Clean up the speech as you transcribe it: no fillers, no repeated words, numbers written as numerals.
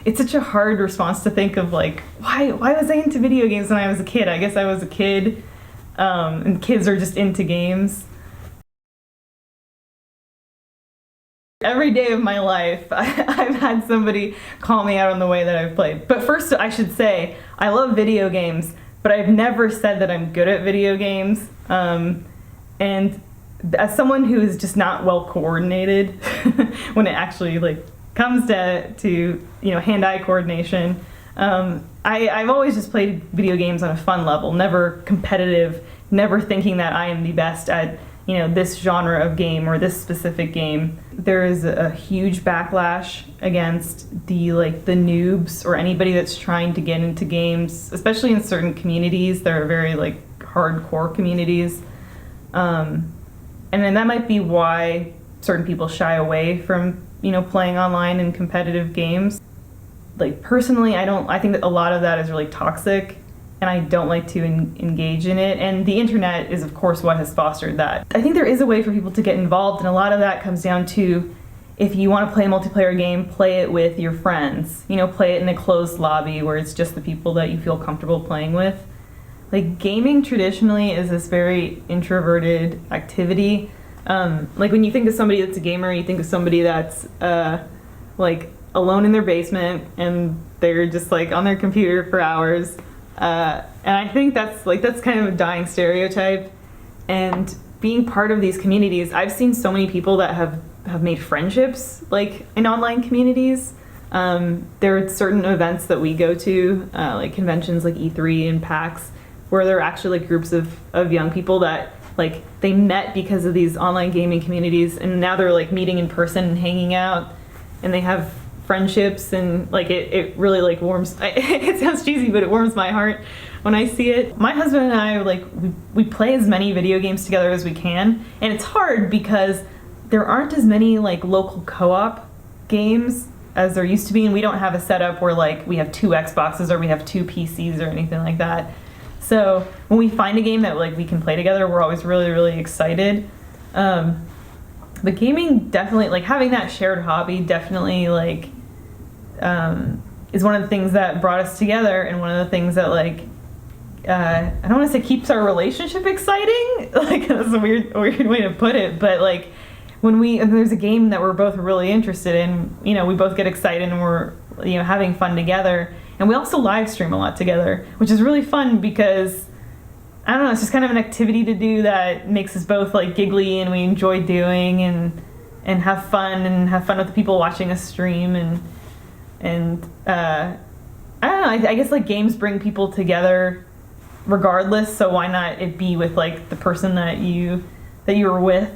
it's such a hard response to think of, like, why was I into video games when I was a kid? I guess I was a kid, and kids are just into games. Every day of my life, I've had somebody call me out on the way that I've played. But first, I should say, I love video games, but I've never said that I'm good at video games. And as someone who is just not well coordinated when it actually like comes to hand-eye coordination, I've always just played video games on a fun level, never competitive, never thinking that I am the best at this genre of game or this specific game. There is a huge backlash against the noobs or anybody that's trying to get into games, especially in certain communities. There are very hardcore communities. And then that might be why certain people shy away from playing online and competitive games. Personally, I think that a lot of that is really toxic, and I don't like to engage in it. And the internet is, of course, what has fostered that. I think there is a way for people to get involved, and a lot of that comes down to, if you want to play a multiplayer game, play it with your friends. Play it in a closed lobby where it's just the people that you feel comfortable playing with. Gaming traditionally is this very introverted activity. When you think of somebody that's a gamer, you think of somebody that's alone in their basement and they're just on their computer for hours. And I think that's kind of a dying stereotype. And being part of these communities, I've seen so many people that have made friendships in online communities. There are certain events that we go to, conventions like E3 and PAX, where there are actually groups of young people that they met because of these online gaming communities, and now they're meeting in person and hanging out, and they have friendships, and it really warms. It sounds cheesy, but it warms my heart when I see it. My husband and I we play as many video games together as we can, and it's hard because there aren't as many local co-op games as there used to be, and we don't have a setup where we have 2 Xboxes or we have 2 PCs or anything like that. So when we find a game that we can play together, we're always really, really excited. But gaming definitely, having that shared hobby definitely is one of the things that brought us together, and one of the things that I don't want to say keeps our relationship exciting. That's a weird way to put it, but when there's a game that we're both really interested in, we both get excited and we're having fun together. And we also live stream a lot together, which is really fun because, I don't know, it's just kind of an activity to do that makes us both giggly, and we enjoy doing and have fun with the people watching us stream, and I don't know, I guess games bring people together regardless, so why not it be with the person that you were with